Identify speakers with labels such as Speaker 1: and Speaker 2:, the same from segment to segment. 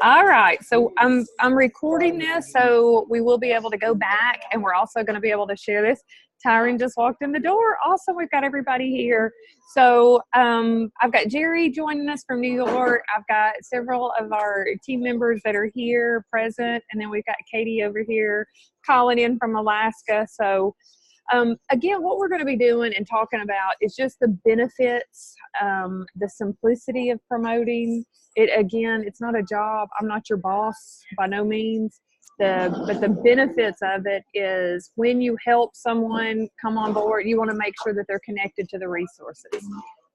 Speaker 1: All right, so I'm recording this, so we will be able to go back, and we're also going to be able to share this. Tyron just walked in the door. Also, we've got everybody here. So I've got Jerry joining us from New York. I've got several of our team members that are here present, and then we've got Katie over here calling in from Alaska. So again, what we're going to be doing and talking about is just the benefits, the simplicity of promoting it. Again, it's not a job. I'm not your boss by no means. But the benefits of it is when you help someone come on board, you want to make sure that they're connected to the resources.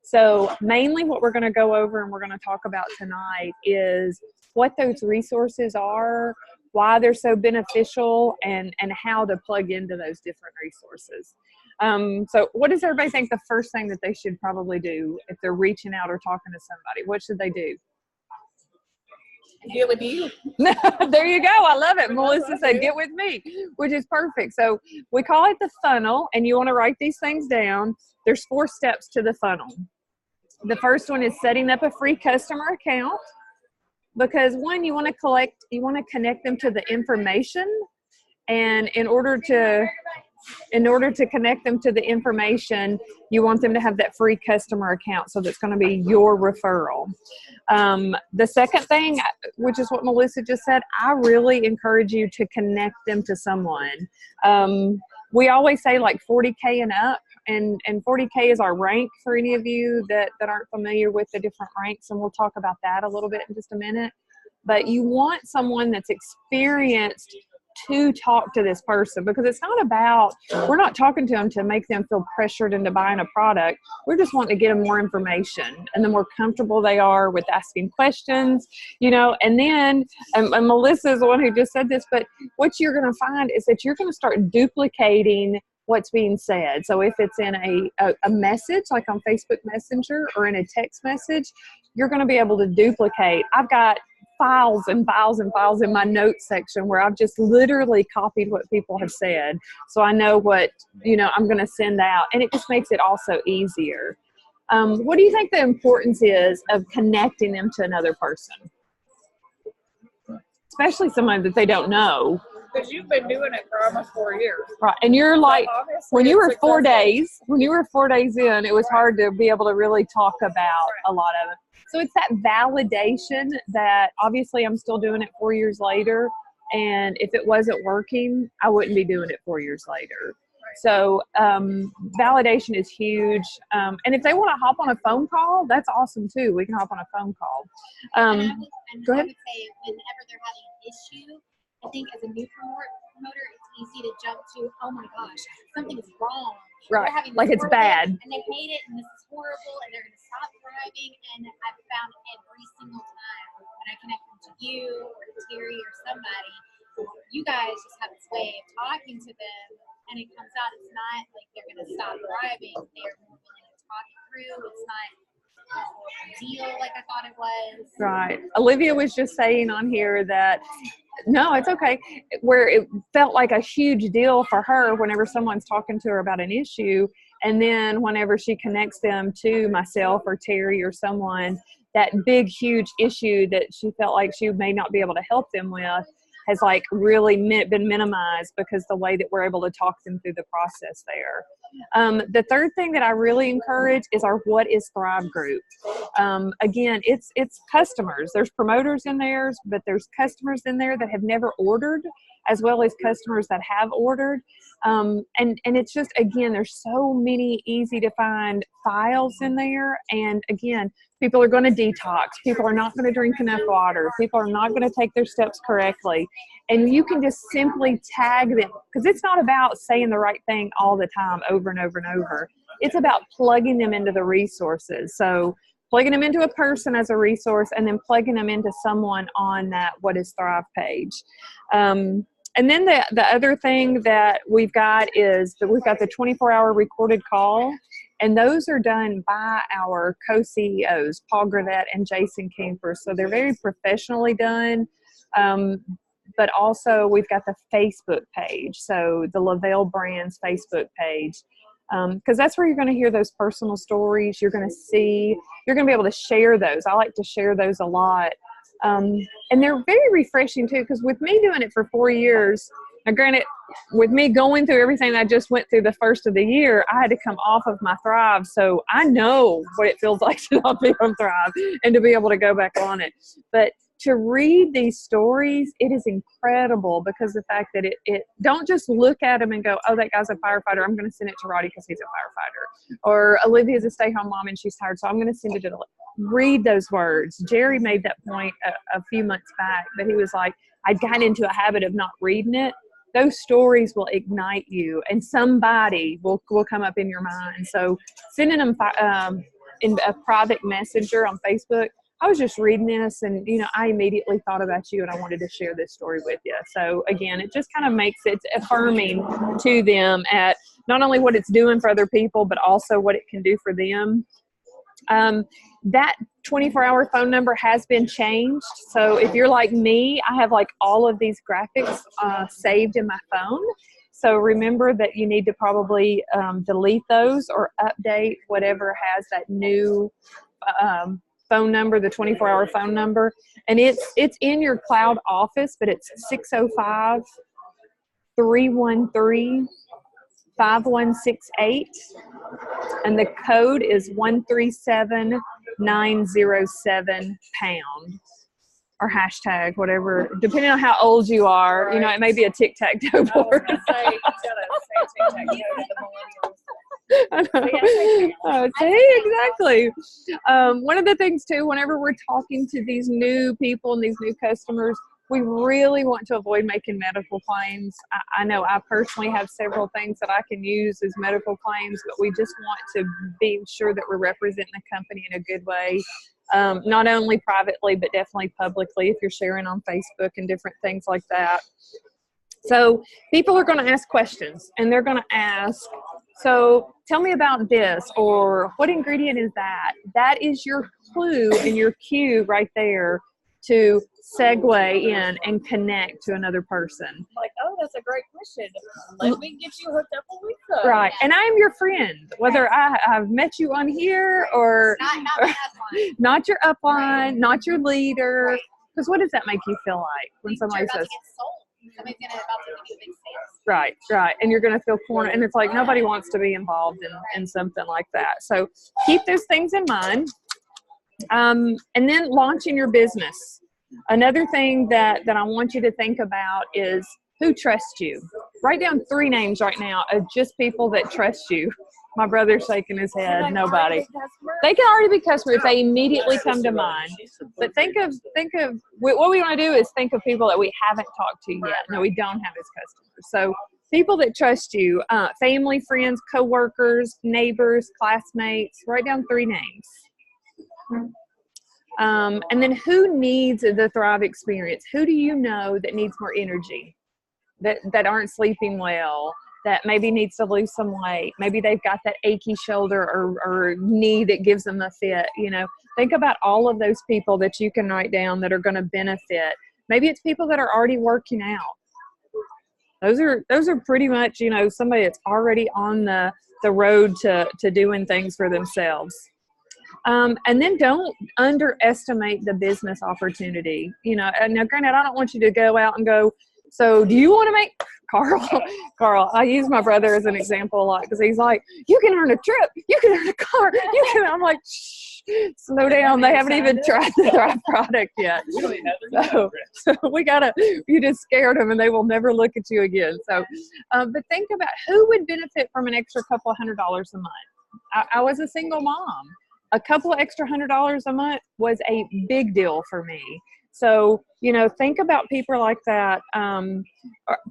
Speaker 1: So mainly what we're going to go over and we're going to talk about tonight is what those resources are, why they're so beneficial, and how to plug into those different resources. So what does everybody think the first thing that they should probably do if they're reaching out or talking to somebody? What should they do?
Speaker 2: Get with you.
Speaker 1: There you go. I love it. Melissa said, get with me, which is perfect. So we call it the funnel, and you want to write these things down. There's 4 steps to the funnel. The first one is setting up a free customer account, because one, you want to connect them to the information, and in order to connect them to the information, you want them to have that free customer account. So that's going to be your referral. The second thing, which is what Melissa just said, I really encourage you to connect them to someone. We always say like 40K and up, and 40K is our rank for any of you that aren't familiar with the different ranks, and we'll talk about that a little bit in just a minute. But you want someone that's experienced to talk to this person, because it's not about, we're not talking to them to make them feel pressured into buying a product. We're just wanting to get them more information, and the more comfortable they are with asking questions, and then, and Melissa is the one who just said this, but what you're going to find is that you're going to start duplicating what's being said. So if it's in a message, like on Facebook Messenger or in a text message, you're going to be able to duplicate. I've got files and files and files in my notes section where I've just literally copied what people have said. So I know what, I'm going to send out, and it just makes it also easier. What do you think the importance is of connecting them to another person? Especially someone that they don't know.
Speaker 2: Because you've been doing it for almost 4 years.
Speaker 1: Right. And you're like, when you were 4 days in, it was hard to be able to really talk about a lot of it. So it's that validation that obviously I'm still doing it 4 years later. And if it wasn't working, I wouldn't be doing it 4 years later. So validation is huge. And if they want to hop on a phone call, that's awesome too. We can hop on a phone call. Go ahead.
Speaker 3: I would say whenever they're having an issue, I think as a new promoter, it's easy to jump to, oh my gosh, something is wrong.
Speaker 1: Right, like it's bad.
Speaker 3: And they hate it, and this is horrible, and they're going to stop thriving. And I've found every single time when I connect them to you or to Terry or somebody, you guys just have this way of talking to them, and it comes out, it's not like they're going to stop thriving. They're more willing to talk it through. It's not a deal like I thought it was.
Speaker 1: Right. Olivia was just saying on here that, no, it's okay, where it felt like a huge deal for her whenever someone's talking to her about an issue, and then whenever she connects them to myself or Terry or someone, that big, huge issue that she felt like she may not be able to help them with has like really been minimized because the way that we're able to talk them through the process there. The third thing that I really encourage is our What is Thrive group. Again, it's customers. There's promoters in there, but there's customers in there that have never ordered, as well as customers that have ordered. And it's just, again, there's so many easy to find files in there. And again, people are going to detox. People are not going to drink enough water. People are not going to take their steps correctly. And you can just simply tag them, because it's not about saying the right thing all the time over and over and over. It's about plugging them into the resources. So plugging them into a person as a resource, and then plugging them into someone on that What is Thrive page. And then the other thing that we've got is that we've got the 24-hour recorded call, and those are done by our co-CEOs, Paul Gravett and Jason Camper. So they're very professionally done. But also we've got the Facebook page, so the Lavelle Brands Facebook page, because that's where you're going to hear those personal stories. You're going to be able to share those. I like to share those a lot And they're very refreshing too, because with me doing it for 4 years, now granted, with me going through everything that I just went through the first of the year, I had to come off of my Thrive. So I know what it feels like to not be on Thrive and to be able to go back on it. But to read these stories, it is incredible, because the fact that it don't just look at them and go, oh, that guy's a firefighter, I'm going to send it to Roddy because he's a firefighter. Or Olivia's a stay-home mom and she's tired, so I'm going to send it to read those words. Jerry made that point a few months back, that he was like, I'd gotten into a habit of not reading it. Those stories will ignite you, and somebody will come up in your mind. So sending them in a private messenger on Facebook, I was just reading this, and I immediately thought about you, and I wanted to share this story with you. So again, it just kind of makes it affirming to them at not only what it's doing for other people, but also what it can do for them. That 24-hour phone number has been changed. So if you're like me, I have like all of these graphics saved in my phone. So remember that you need to probably delete those or update whatever has that new phone number, the 24-hour phone number. And it's in your cloud office, but it's 605-313-5168. And the code is 137907 pound, or hashtag, whatever, depending on how old you are.
Speaker 2: Right.
Speaker 1: It may be a tic-tac-toe
Speaker 2: I was
Speaker 1: board.
Speaker 2: gonna say, you gotta say tic-tac-toe to the millennials.
Speaker 1: I know. See, exactly. One of the things too, whenever we're talking to these new people and these new customers, we really want to avoid making medical claims. I know I personally have several things that I can use as medical claims, but we just want to be sure that we're representing the company in a good way. Not only privately, but definitely publicly if you're sharing on Facebook and different things like that. So people are going to ask questions, and they're going to ask, so tell me about this, or what ingredient is that? That is your clue and your cue right there to segue in and connect to another person.
Speaker 2: Like, oh, that's a great question. Let me get you hooked up with Lisa.
Speaker 1: Right. And I am your friend, whether I've met you on here or
Speaker 3: Not the upline.
Speaker 1: not your upline,
Speaker 3: Right.
Speaker 1: not your leader.
Speaker 3: Right.
Speaker 1: Because what does that make you feel like when
Speaker 3: You're
Speaker 1: somebody
Speaker 3: about to
Speaker 1: says,
Speaker 3: get sold. Somebody's about to give you a big sales.
Speaker 1: right, and you're going to feel cornered, and it's like nobody wants to be involved in something like that. So keep those things in mind. And then launching your business. Another thing that I want you to think about is who trusts you. Write down 3 names right now of just people that trust you. My brother's shaking his head. Nobody. They can already be customers. They immediately come to mind. But think of what we want to do is think of people that we haven't talked to yet. No, we don't have as customers. So people that trust you, family, friends, coworkers, neighbors, classmates. Write down 3 names. And then who needs the Thrive experience? Who do you know that needs more energy, that aren't sleeping well, that maybe needs to lose some weight? Maybe they've got that achy shoulder or knee that gives them a fit. Think about all of those people that you can write down that are going to benefit. Maybe it's people that are already working out. Those are pretty much, somebody that's already on the road to doing things for themselves. And then don't underestimate the business opportunity. Now granted, I don't want you to go out and go, so do you want to make Carl, I use my brother as an example a lot, because he's like, you can earn a trip, you can earn a car, I'm like, shh, slow down. They haven't even tried the Thrive product yet. So you just scared them and they will never look at you again. So, but think about who would benefit from an extra couple of $100 a month. I was a single mom. A couple of extra $100 a month was a big deal for me. So, think about people like that,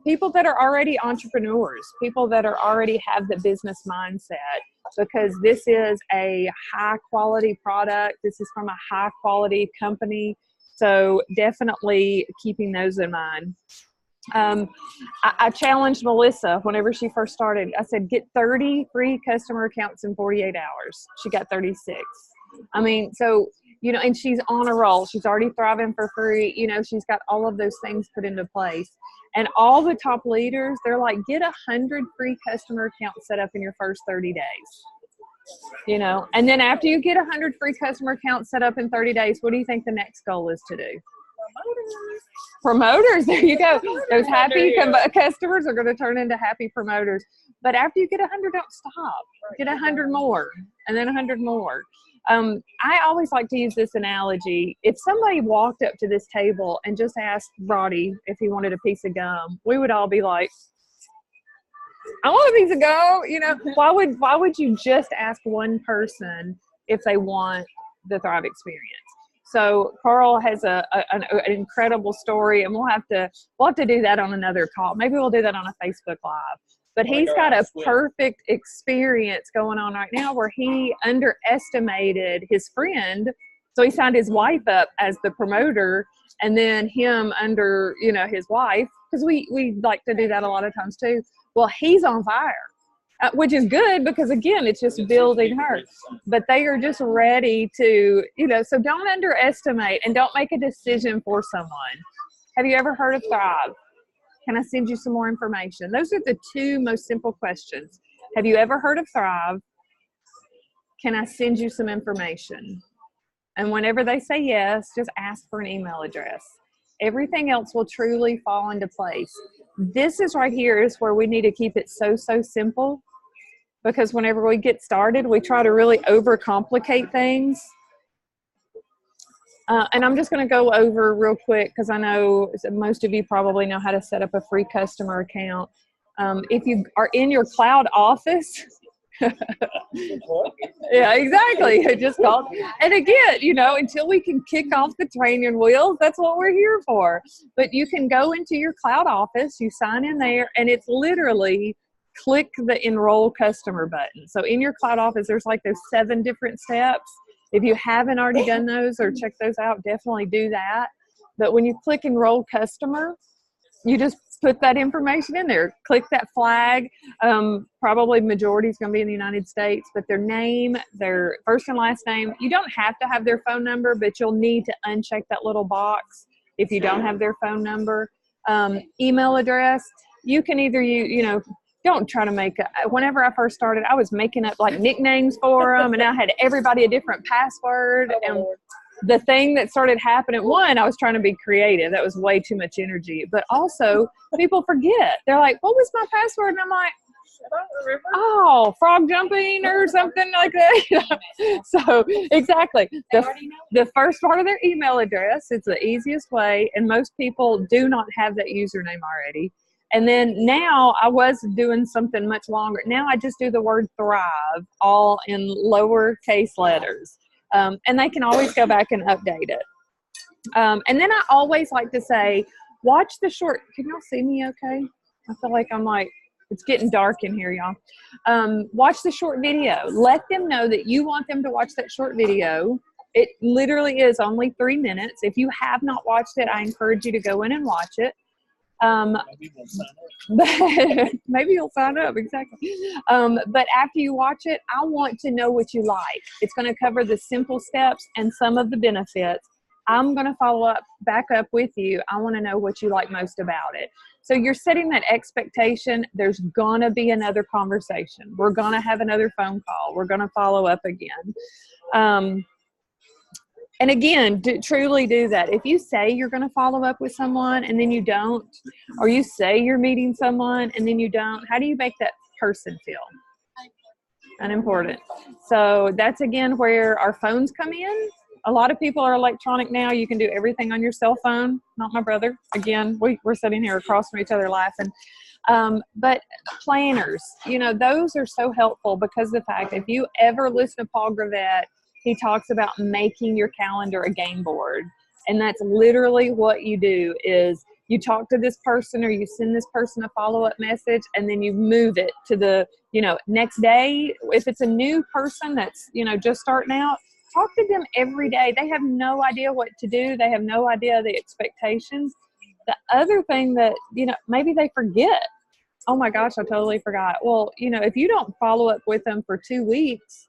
Speaker 1: people that are already entrepreneurs, people that already have the business mindset, because this is a high quality product. This is from a high quality company. So definitely keeping those in mind. I challenged Melissa whenever she first started. I said, get 30 free customer accounts in 48 hours. She got 36. So, and she's on a roll. She's already thriving for free. She's got all of those things put into place. And all the top leaders, they're like, get 100 free customer accounts set up in your first 30 days. You know, and then after you get 100 free customer accounts set up in 30 days, what do you think the next goal is to do? Promoters. There you go. Those happy customers are going to turn into happy promoters. But after you get 100, don't stop. Get 100 more, and then 100 more. I always like to use this analogy. If somebody walked up to this table and just asked Roddy if he wanted a piece of gum, we would all be like, I want a piece of gum. You know, why would you just ask one person if they want the Thrive experience? So Carl has an incredible story, and we'll have to do that on another call. Maybe we'll do that on a Facebook Live. But he's got a perfect experience going on right now where he underestimated his friend. So he signed his wife up as the promoter, and then him under, you know, his wife, because we like to do that a lot of times too. Well, he's on fire, which is good because, again, it's just building her. But they are just ready to, you know, so don't underestimate and don't make a decision for someone. Have you ever heard of Thrive? Can I send you some more information? Those are the two most simple questions. Have you ever heard of Thrive? Can I send you some information? And whenever they say yes, just ask for an email address. Everything else will truly fall into place. This is right here is where we need to keep it so simple, because whenever we get started, we try to really overcomplicate things. And I'm just going to go over real quick because I know most of you probably know how to set up a free customer account. If you are in your cloud office, yeah, exactly. I just called. And again, you know, until we can kick off the training wheels, that's what we're here for. But you can go into your cloud office, you sign in there, and it's literally click the enroll customer button. So in your cloud office, there's like those 7 different steps. If you haven't already done those or checked those out, definitely do that. But when you click enroll customer, you just put that information in there. Click that flag. Probably majority is going to be in the United States, but their name, their first and last name. You don't have to have their phone number, but you'll need to uncheck that little box if you don't have their phone number. Email address. You can either you know. Don't try to make whenever I first started, I was making up like nicknames for them, and I had everybody a different password. And the thing that started happening, one, I was trying to be creative. That was way too much energy. But also, people forget. They're like, what was my password? And I'm like, oh, frog jumping or something like that. So, exactly. The first part of their email address, it's the easiest way, and most people do not have that username already. And then now I was doing something much longer. Now I just do the word Thrive all in lowercase letters. And they can always go back and update it. And then I always like to say, watch the short. Can y'all see me okay? I feel like it's getting dark in here, y'all. Watch the short video. Let them know that you want them to watch that short video. It literally is only 3 minutes. If you have not watched it, I encourage you to go in and watch it. Maybe you'll sign up, exactly. But after you watch it, I want to know what you like. It's going to cover the simple steps and some of the benefits. I'm going to back up with you. I want to know what you like most about it. So you're setting that expectation. There's going to be another conversation. We're going to have another phone call. We're going to follow up again. And again, truly do that. If you say you're going to follow up with someone and then you don't, or you say you're meeting someone and then you don't, how do you make that person feel? Unimportant. So that's, again, where our phones come in. A lot of people are electronic now. You can do everything on your cell phone. Not my brother. Again, we're sitting here across from each other laughing. But planners, you know, those are so helpful because of the fact, if you ever listen to Paul Gravett, he talks about making your calendar a game board. And that's literally what you do is you talk to this person or you send this person a follow-up message, and then you move it to the, you know, next day. If it's a new person that's, you know, just starting out, talk to them every day. They have no idea what to do. They have no idea the expectations. The other thing that, you know, maybe they forget. Oh my gosh, I totally forgot. Well, you know, if you don't follow up with them for 2 weeks,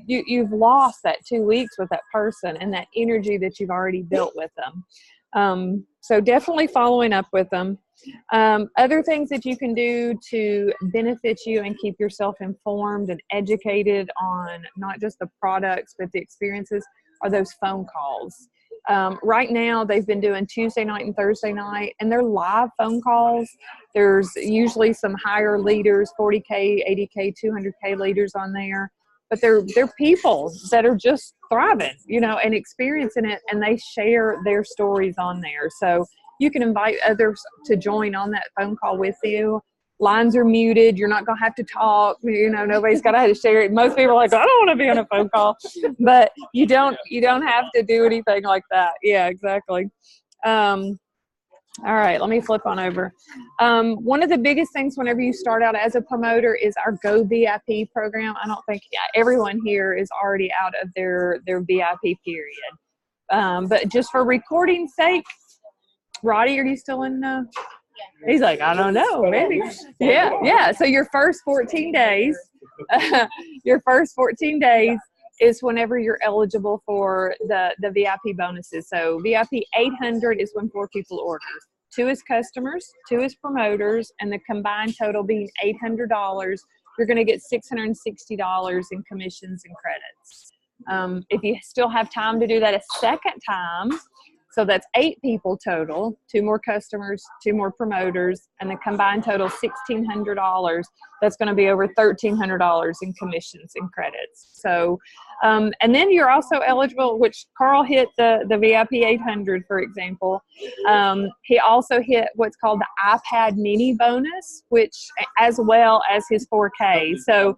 Speaker 1: you've lost that 2 weeks with that person and that energy that you've already built with them. So definitely following up with them. Other things that you can do to benefit you and keep yourself informed and educated on not just the products, but the experiences are those phone calls. Right now, they've been doing Tuesday night and Thursday night, and they're live phone calls. There's usually some higher leaders, 40K, 80K, 200K leaders on there. But they're people that are just thriving, you know, and experiencing it, and they share their stories on there. So you can invite others to join on that phone call with you. Lines are muted. You're not going to have to talk. You know, nobody's got to have to share it. Most people are like, I don't want to be on a phone call, but you don't have to do anything like that. Yeah, exactly. All right, let me flip on over. One of the biggest things whenever you start out as a promoter is our Go VIP program. I don't think everyone here is already out of their VIP period. But just for recording sake, Roddy, are you still in? He's like, I don't know, maybe. Yeah. So your first 14 days, is whenever you're eligible for the VIP bonuses. So VIP 800 is when 4 people order. 2 is customers, 2 is promoters, and the combined total being $800. You're going to get $660 in commissions and credits. If you still have time to do that a second time, so that's 8 people total, 2 more customers, 2 more promoters, and the combined total $1,600. That's going to be over $1,300 in commissions and credits. So, and then you're also eligible, which Carl hit the VIP 800, for example. He also hit what's called the iPad mini bonus, which as well as his 4K. So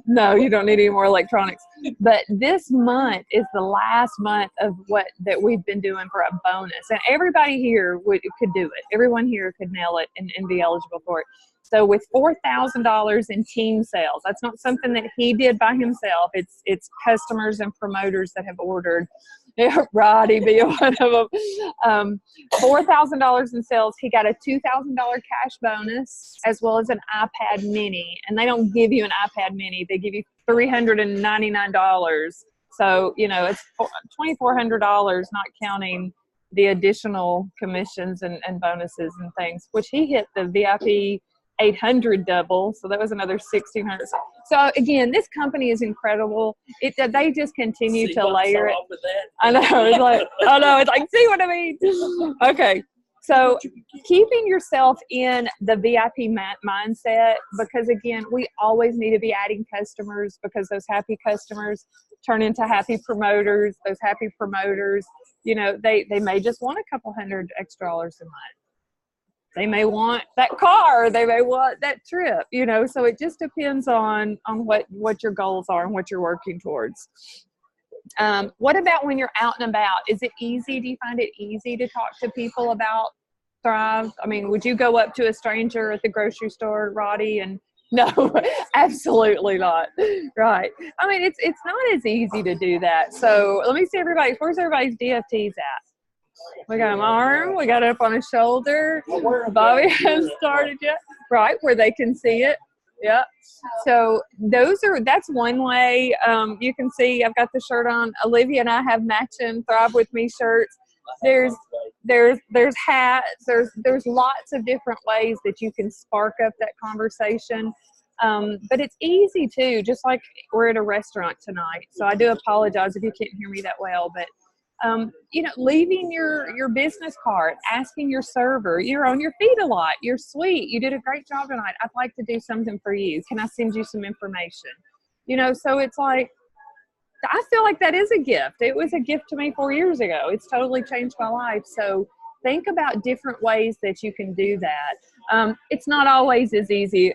Speaker 1: no, you don't need any more electronics. But this month is the last month of that we've been doing for a bonus. And everybody here could do it. Everyone here could nail it and be eligible for it. So with $4,000 in team sales, that's not something that he did by himself. It's customers and promoters that have ordered. Roddy being one of them. $4,000 in sales. He got a $2,000 cash bonus as well as an iPad mini. And they don't give you an iPad mini. They give you $399. So, you know, it's $2,400, not counting the additional commissions and bonuses and things, which he hit the VIP 800 double. So that was another 1,600. So again, this company is incredible. They just continue to layer it. I know. It's like, it's like, see what I mean? Okay. So keeping yourself in the VIP mindset, because again, we always need to be adding customers, because those happy customers turn into happy promoters. Those happy promoters, you know, they may just want a couple $100 extra a month. They may want that car. They may want that trip, you know, so it just depends on what your goals are and what you're working towards. What about when you're out and about? Is it easy? Do you find it easy to talk to people about Thrive? I mean, would you go up to a stranger at the grocery store, Roddy, and no, absolutely not. Right. I mean, it's not as easy to do that. So let me see where's everybody's DFTs at? We got an arm, we got it up on his shoulder. Bobby hasn't started yet. Right, where they can see it. Yep. So that's one way. You can see I've got the shirt on. Olivia and I have matching Thrive With Me shirts. There's hats. There's lots of different ways that you can spark up that conversation. But it's easy too, just like we're at a restaurant tonight. So I do apologize if you can't hear me that well, but you know, leaving your business card, asking your server, you're on your feet a lot, you're sweet, you did a great job tonight, I'd like to do something for you, can I send you some information? You know, so it's like, I feel like that is a gift. It was a gift to me 4 years ago. It's totally changed my life. So think about different ways that you can do that. It's not always as easy.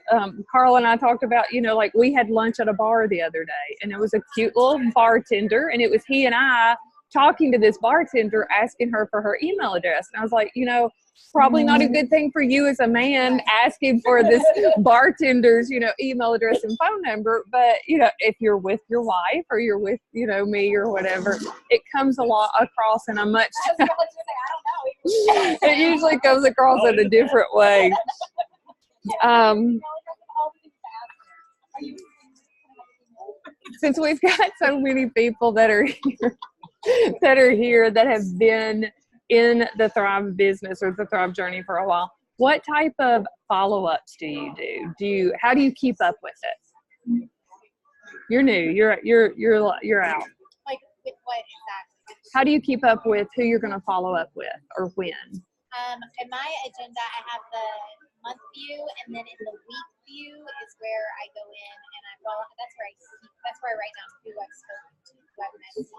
Speaker 1: Carl and I talked about, you know, like we had lunch at a bar the other day, and it was a cute little bartender, and it was he and I talking to this bartender, asking her for her email address. And I was like, you know, probably not a good thing for you as a man asking for this bartender's, you know, email address and phone number. But, you know, if you're with your wife or you're with, you know, me or whatever, it comes a lot across in a much, it usually comes across in a different way. Since we've got so many people that are here, that have been in the Thrive business or the Thrive journey for a while. What type of follow-ups do you do? How do you keep up with it? You're new. You're out.
Speaker 3: Like with what exactly?
Speaker 1: How do you keep up with who you're going to follow up with or when?
Speaker 3: In my agenda, I have the month view, and then in the week view is where I go in and I follow. That's where I write down who I've spoken to, who I've messaged.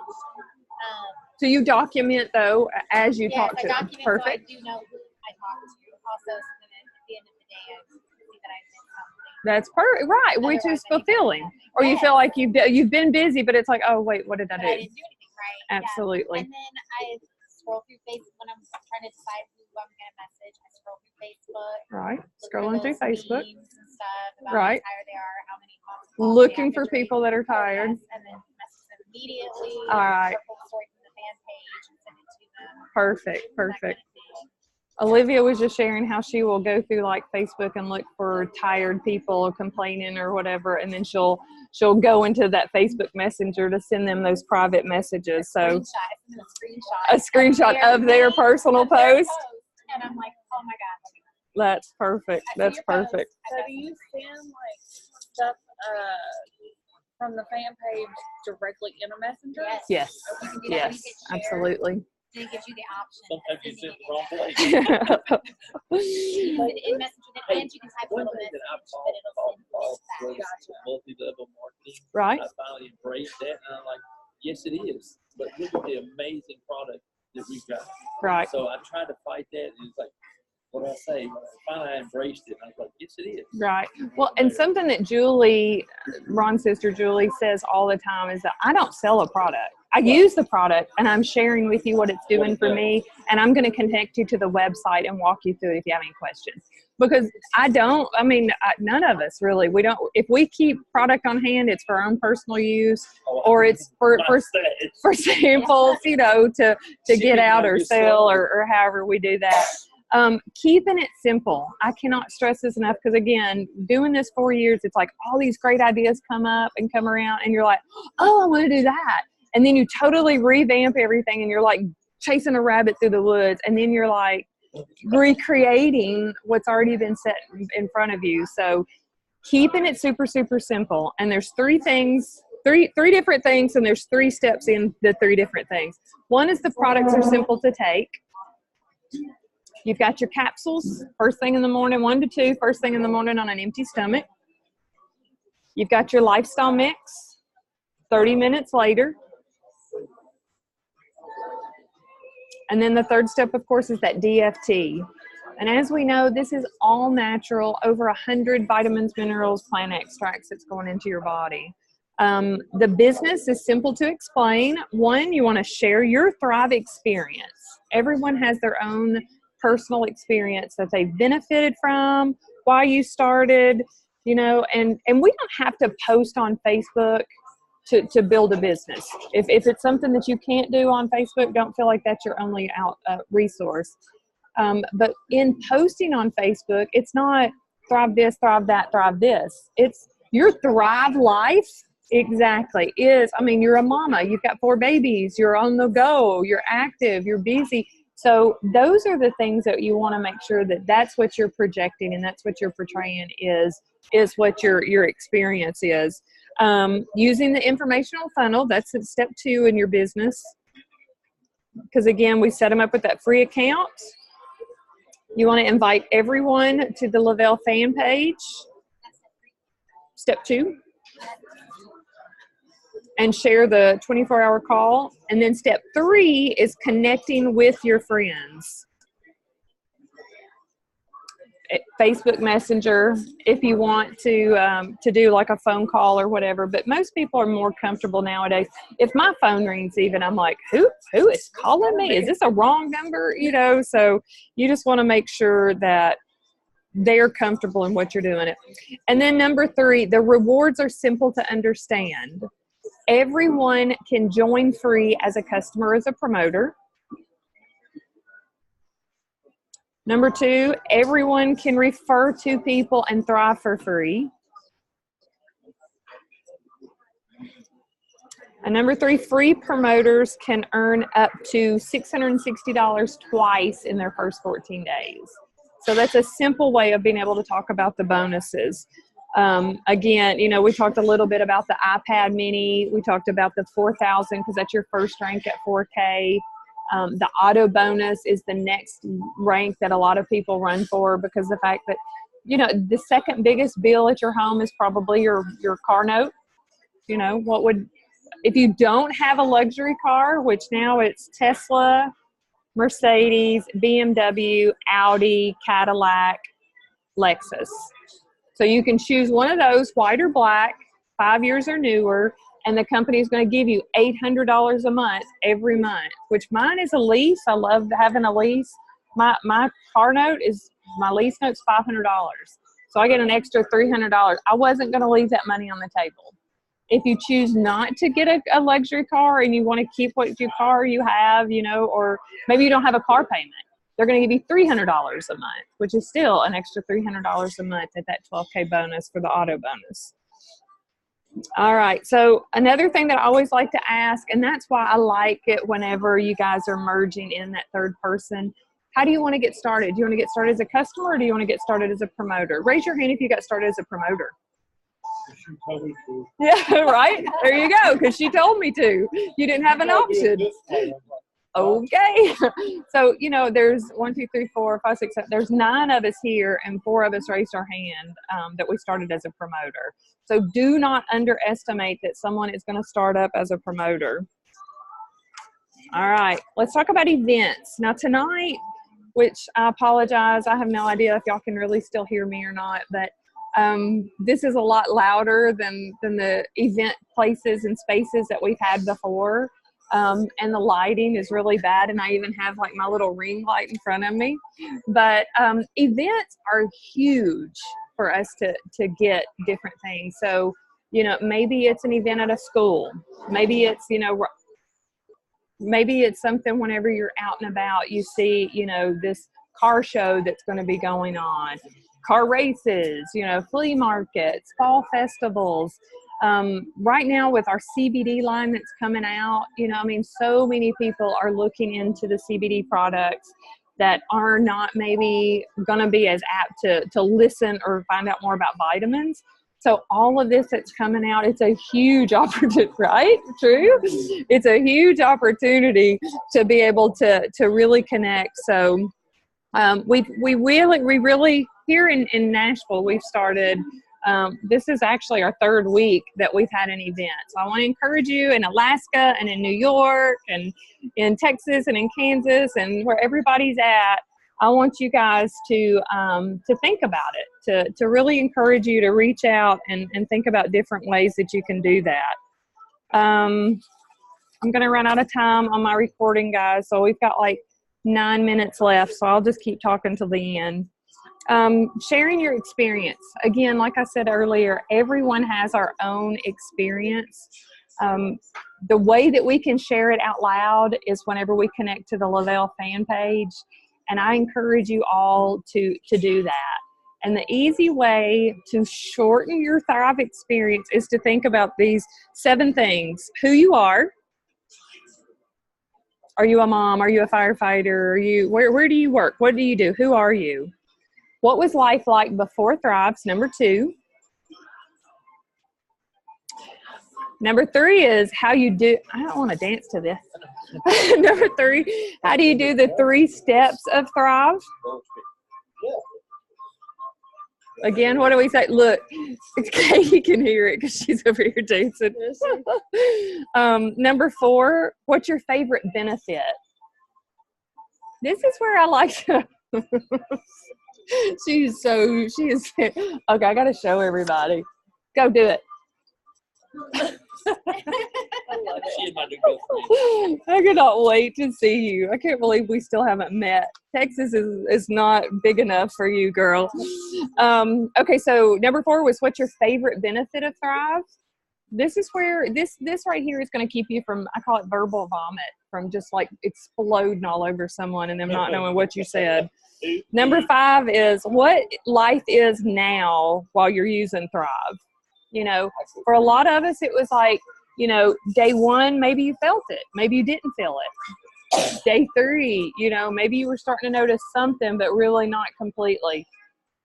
Speaker 1: So you document though as you
Speaker 3: Yes,
Speaker 1: talk
Speaker 3: I
Speaker 1: to them.
Speaker 3: document
Speaker 1: Perfect.
Speaker 3: so I do know who I talk to. Also, so then at the end of the day, I see that I missed something.
Speaker 1: That's perfect, right? Which is fulfilling. Or you feel like you've been busy, but it's like, oh wait, what did I do?
Speaker 3: I didn't do anything right.
Speaker 1: Absolutely.
Speaker 3: Yeah. And then I scroll through Facebook when I'm trying to decide who I'm going to message. I scroll through Facebook.
Speaker 1: Right.
Speaker 3: Look
Speaker 1: Scrolling
Speaker 3: for
Speaker 1: through
Speaker 3: those
Speaker 1: Facebook.
Speaker 3: memes and stuff about
Speaker 1: Right.
Speaker 3: how tired they are, how many months
Speaker 1: Looking for people that are tired.
Speaker 3: Yes, and then message them immediately.
Speaker 1: All right.
Speaker 3: Or pull the story from the fan page and send it to them.
Speaker 1: Perfect.
Speaker 3: that kind
Speaker 1: Perfect.
Speaker 3: of thing.
Speaker 1: Olivia was just sharing how she will go through like Facebook and look for tired people or complaining or whatever, and then she'll go into that Facebook Messenger to send them those private messages. So a screenshot of their personal post.
Speaker 3: And I'm like, oh my god.
Speaker 1: That's perfect. That's perfect.
Speaker 2: So do you send like stuff from the fan page directly in a messenger?
Speaker 1: Yes.
Speaker 3: You can do that when you
Speaker 1: Yes.
Speaker 3: hit share,
Speaker 1: Absolutely.
Speaker 3: and it gives you the option.
Speaker 4: Sometimes you
Speaker 3: of
Speaker 4: send
Speaker 3: sending
Speaker 4: the wrong place.
Speaker 3: it in Messenger, and you can type a
Speaker 4: One
Speaker 3: little
Speaker 4: thing
Speaker 3: message,
Speaker 4: that I
Speaker 3: but it'll send it back.
Speaker 4: was multi-level marketing.
Speaker 1: Right.
Speaker 4: I finally embraced that, and I'm like, yes, it is. But look at the amazing product that we've got.
Speaker 1: Right.
Speaker 4: So I tried to fight that, and it's like, what do I say? Finally, I embraced it. I was like, yes, it is.
Speaker 1: Right. Well, and something that Julie, Ron's sister Julie, says all the time is that I don't sell a product. I use the product and I'm sharing with you what it's doing for me. And I'm going to connect you to the website and walk you through it if you have any questions. Because none of us really, we don't, if we keep product on hand, it's for our own personal use or it's for samples, to get out or sell or however we do that. Keeping it simple. I cannot stress this enough because again, doing this 4 years, it's like all these great ideas come up and come around and you're like, oh, I want to do that. And then you totally revamp everything and you're like chasing a rabbit through the woods. And then you're like recreating what's already been set in front of you. So keeping it super, super simple. And there's three different things. And there's 3 steps in the 3 different things. One is the products are simple to take. You've got your capsules first thing in the morning, 1 to 2, first thing in the morning on an empty stomach. You've got your lifestyle mix 30 minutes later. And then the third step, of course, is that DFT. And as we know, this is all natural, over 100 vitamins, minerals, plant extracts that's going into your body. The business is simple to explain. One, you want to share your Thrive experience. Everyone has their own personal experience that they've benefited from, why you started, and we don't have to post on Facebook to build a business. If it's something that you can't do on Facebook, don't feel like that's your only resource. But in posting on Facebook, it's not thrive this, thrive that, thrive this. It's your Thrive life. Exactly. You're a mama, you've got 4 babies, you're on the go, you're active, you're busy. So those are the things that you want to make sure that that's what you're projecting and that's what you're portraying is what your experience is. Using the informational funnel, that's step 2 in your business. Because again, we set them up with that free account. You want to invite everyone to the Lavelle fan page. Step 2. And share the 24-hour call. And then step 3 is connecting with your friends. Facebook Messenger, if you want to do like a phone call or whatever. But most people are more comfortable nowadays. If my phone rings even, I'm like, who is calling me? Is this a wrong number? So you just want to make sure that they're comfortable in what you're doing it. And then number 3, the rewards are simple to understand. Everyone can join free as a customer, as a promoter. Number 2, everyone can refer to people and thrive for free. And number 3, free promoters can earn up to $660 twice in their first 14 days. So that's a simple way of being able to talk about the bonuses. Again, you know, we talked a little bit about the iPad mini. We talked about the 4,000 because that's your first rank at 4K. The auto bonus is the next rank that a lot of people run for because the fact that, you know, the second biggest bill at your home is probably your car note. You know, if you don't have a luxury car, which now it's Tesla, Mercedes, BMW, Audi, Cadillac, Lexus. So you can choose one of those, white or black, 5 years or newer, and the company is going to give you $800 a month every month, which mine is a lease. I love having a lease. My car note is, my lease note's $500. So I get an extra $300. I wasn't going to leave that money on the table. If you choose not to get a luxury car and you want to keep what your car you have, you know, or maybe you don't have a car payment, they're going to give you $300 a month, which is still an extra $300 a month at that 12K bonus for the auto bonus. All right. So another thing that I always like to ask, and that's why I like it whenever you guys are merging in that third person, how do you want to get started? Do you want to get started as a customer or do you want to get started as a promoter? Raise your hand if you got started as a promoter. Yeah, right? There you go, because she told me to. You didn't have an option. Okay. So, you know, there's 1, 2, 3, 4, 5, 6, 7. There's 9 of us here and 4 of us raised our hand that we started as a promoter. So do not underestimate that someone is going to start up as a promoter. All right. Let's talk about events. Now tonight, which I apologize, I have no idea if y'all can really still hear me or not, but this is a lot louder than the event places and spaces that we've had before. And the lighting is really bad, and I even have like my little ring light in front of me. But events are huge for us to get different things. So, you know, maybe it's an event at a school. Maybe it's, you know, maybe it's something whenever you're out and about, you see, you know, this car show that's going to be going on. Car races, you know, flea markets, fall festivals. Right now with our CBD line that's coming out, you know, I mean, so many people are looking into the CBD products that are not maybe going to be as apt to listen or find out more about vitamins. So all of this that's coming out, it's a huge opportunity, right? True? It's a huge opportunity to be able to really connect. So we really here in Nashville, we've started, this is actually our 3rd week that we've had an event. So I want to encourage you in Alaska and in New York and in Texas and in Kansas and where everybody's at, I want you guys to think about it, to really encourage you to reach out and think about different ways that you can do that. I'm going to run out of time on my recording, guys. So we've got like 9 minutes left, so I'll just keep talking till the end. Sharing your experience. Again, like I said earlier, everyone has our own experience. The way that we can share it out loud is whenever we connect to the Lavelle fan page, and I encourage you all to do that. And the easy way to shorten your Thrive experience is to think about these 7 things. Who you are. Are you a mom? Are you a firefighter? Are you where do you work? What do you do? Who are you? What was life like before Thrive's number 2? Number 3 is how you do, I don't want to dance to this. Number 3, how do you do the 3 steps of Thrive? Again, what do we say? Look, Katie can hear it because she's over here dancing. Number 4, what's your favorite benefit? This is where I like to. She is. Okay, I got to show everybody. Go do it. I cannot wait to see you. I can't believe we still haven't met. Texas is not big enough for you, girl. Okay, so number 4 was what's your favorite benefit of Thrive? This is where this right here is going to keep you from, I call it verbal vomit, from just like exploding all over someone and them not knowing what you said. Number 5 is what life is now while you're using Thrive. You know, for a lot of us, it was like, You know, day 1, maybe you felt it. Maybe you didn't feel it. Day 3, you know, maybe you were starting to notice something, but really not completely.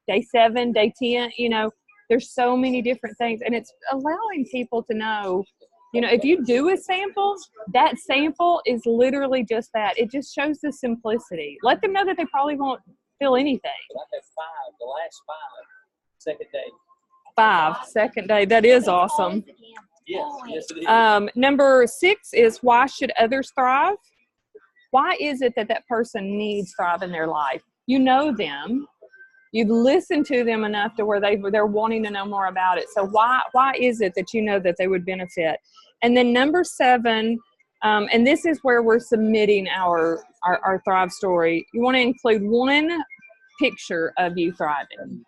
Speaker 1: Day 7, day 10, you know, there's so many different things. And it's allowing people to know, you know, if you do a sample, that sample is literally just that. It just shows the simplicity. Let them know that they probably won't feel anything.
Speaker 4: I have 5, the last 5, second day.
Speaker 1: 5, second day. That is awesome.
Speaker 4: Yes, it is.
Speaker 1: Number 6 is, why should others thrive? Why is it that that person needs Thrive in their life? You know them. You've listened to them enough to where they're wanting to know more about it. So why is it that you know that they would benefit? And then number 7, and this is where we're submitting our Thrive story. You want to include 1 picture of you thriving.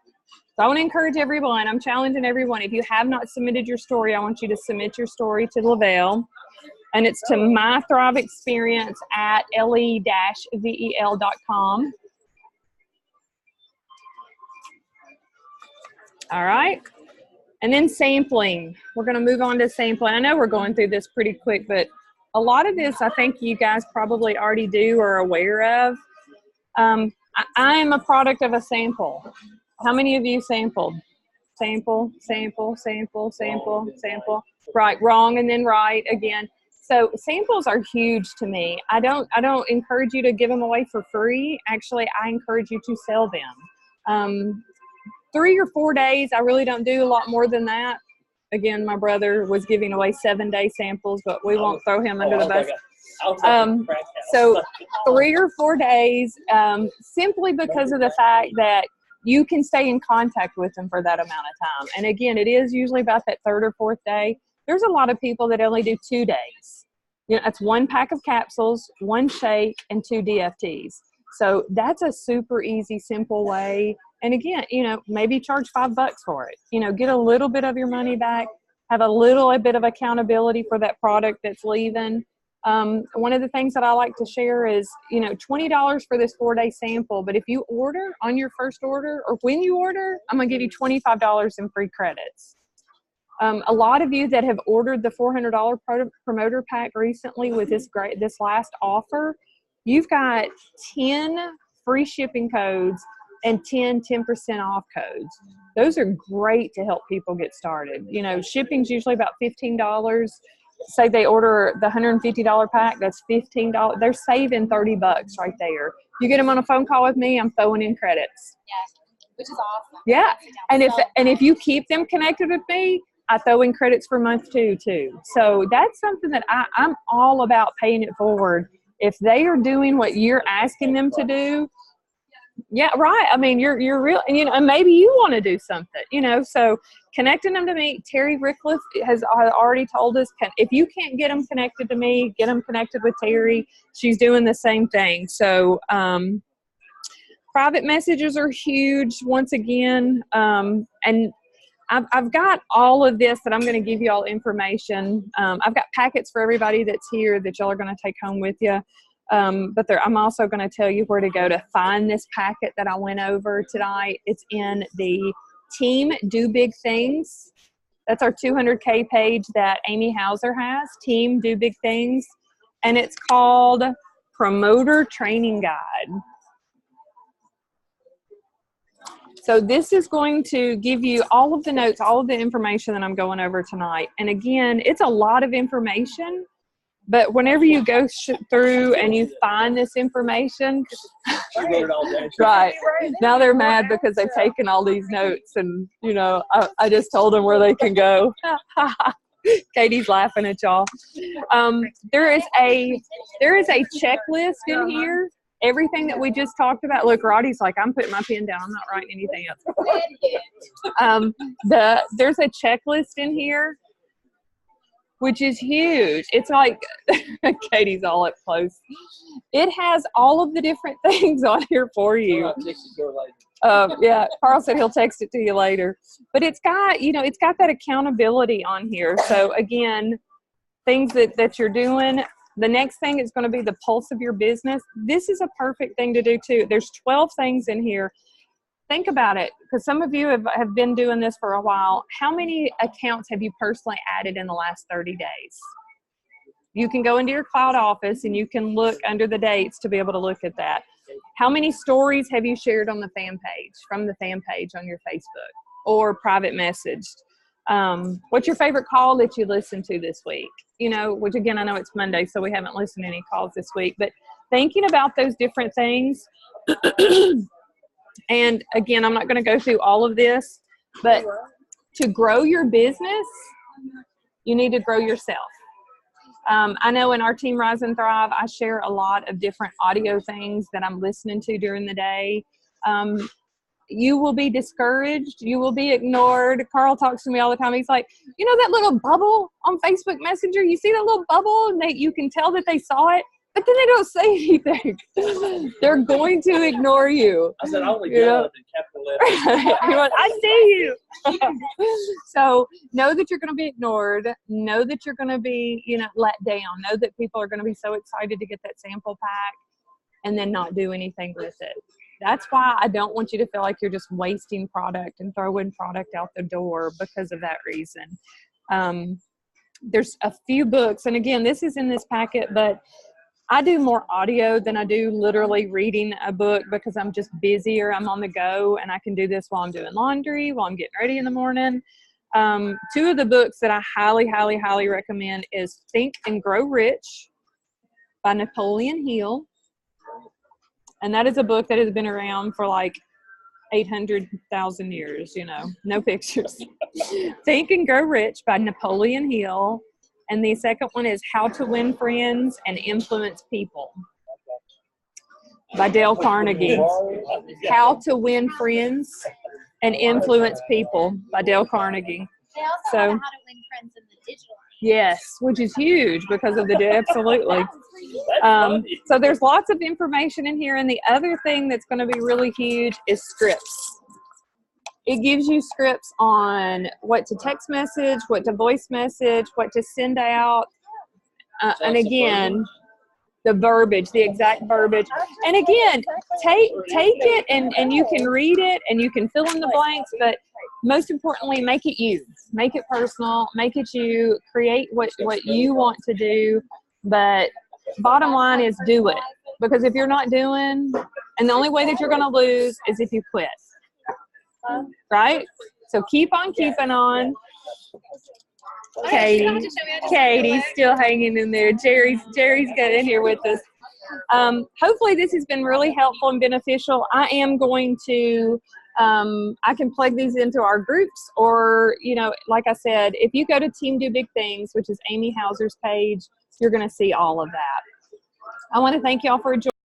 Speaker 1: So I want to encourage everyone. I'm challenging everyone. If you have not submitted your story, I want you to submit your story to Lavelle. And it's to mythriveexperience@le-vel.com. All right. And then sampling. We're going to move on to sampling. I know we're going through this pretty quick, but a lot of this I think you guys probably already do or are aware of. I am a product of a sample. How many of you sampled? Sample, sample, sample, sample, sample. Right, wrong, and then right again. So samples are huge to me. I don't encourage you to give them away for free. Actually, I encourage you to sell them. 3 or 4 days, I really don't do a lot more than that. Again, my brother was giving away 7-day samples, but we won't throw him under the bus. So 3 or 4 days, simply because of the fact that you can stay in contact with them for that amount of time. And again, it is usually about that 3rd or 4th day. There's a lot of people that only do 2 days. You know, that's 1 pack of capsules, 1 shake, and 2 DFTs. So that's a super easy, simple way. And again, you know, maybe charge $5 for it. You know, get a little bit of your money back, have a little bit of accountability for that product that's leaving. One of the things that I like to share is, you know, $20 for this 4-day sample. But if you order on your first order, or when you order, I'm going to give you $25 in free credits. A lot of you that have ordered the $400 promoter pack recently with this last offer, you've got 10 free shipping codes and 10% off codes. Those are great to help people get started. You know, shipping's usually about $15. Say they order the $150 pack, that's $15. They're saving $30 right there. You get them on a phone call with me, I'm throwing in credits.
Speaker 3: Yeah, which is awesome.
Speaker 1: Yeah, and if you keep them connected with me, I throw in credits for month 2 too. So that's something that I'm all about, paying it forward. If they are doing what you're asking them to do, yeah, right. I mean, you're real, and you know, and maybe you want to do something, you know. So connecting them to me, Terry Rickliff has already told us, if you can't get them connected to me, get them connected with Terry. She's doing the same thing. So private messages are huge once again, and I've got all of this that I'm going to give you all information. I've got packets for everybody that's here that y'all are going to take home with you. But I'm also going to tell you where to go to find this packet that I went over tonight. It's in the Team Do Big Things. That's our 200K page that Amy Hauser has, Team Do Big Things. And it's called Promoter Training Guide. So this is going to give you all of the notes, all of the information that I'm going over tonight. And again, it's a lot of information, but whenever you go through and you find this information, right, now they're mad because they've taken all these notes, and you know, I just told them where they can go. Katie's laughing at y'all. There is a checklist in here. Everything that we just talked about. Look, Roddy's like, I'm putting my pen down. I'm not writing anything else. There's a checklist in here, which is huge. It's like, Katie's all up close. It has all of the different things on here for you. Yeah, Carl said he'll text it to you later. But it's got, you know, it's got that accountability on here. So again, things that you're doing. The next thing is going to be the pulse of your business. This is a perfect thing to do too. There's 12 things in here. think about it, because some of you have been doing this for a while. How many accounts have you personally added in the last 30 days? You can go into your cloud office and you can look under the dates to be able to look at that. How many stories have you shared on the fan page, from the fan page on your Facebook or private messaged? What's your favorite call that you listened to this week? You know, which again, I know it's Monday, so we haven't listened to any calls this week, but thinking about those different things. And again, I'm not going to go through all of this, but to grow your business, you need to grow yourself. I know in our Team Rise and Thrive, I share a lot of different audio things that I'm listening to during the day. You will be discouraged. You will be ignored. Carl talks to me all the time. He's like, you know that little bubble on Facebook Messenger? You see that little bubble? And you can tell that they saw it, but then they don't say anything. They're going to ignore you.
Speaker 4: I said, I only got it in capital letters.
Speaker 1: You're like, I see you. So know that you're going to be ignored. Know that you're going to be, let down. Know that people are going to be so excited to get that sample pack and then not do anything with it. That's why I don't want you to feel like you're just wasting product and throwing product out the door because of that reason. There's a few books, and again, this is in this packet, but I do more audio than I do literally reading a book because I'm just busier. I'm on the go, and I can do this while I'm doing laundry, while I'm getting ready in the morning. Two of the books that I highly, highly, highly recommend is Think and Grow Rich by Napoleon Hill. And that is a book that has been around for like 800,000 years, no pictures. Think and Grow Rich by Napoleon Hill. And the second one is How to Win Friends and Influence People by Dale Carnegie. How to Win Friends and Influence People by Dale Carnegie.
Speaker 3: They also have a How to Win Friends in the digital age.
Speaker 1: Yes, which is huge because of absolutely. So there's lots of information in here. And the other thing that's going to be really huge is scripts. It gives you scripts on what to text message, what to voice message, what to send out. And again, the verbiage, the exact verbiage. And again, take it and you can read it and you can fill in the blanks, but most importantly, make it you. Make it personal, make it you, create what you want to do. But bottom line is do it. Because if you're not doing, and the only way that you're going to lose is if you quit. Right? So keep on keeping on. Katie's still hanging in there. Jerry's got in here with us. Hopefully this has been really helpful and beneficial. I am going to I can plug these into our groups, or like I said, if you go to Team Do Big Things, which is Amy Hauser's page, you're going to see all of that. I want to thank y'all for joining.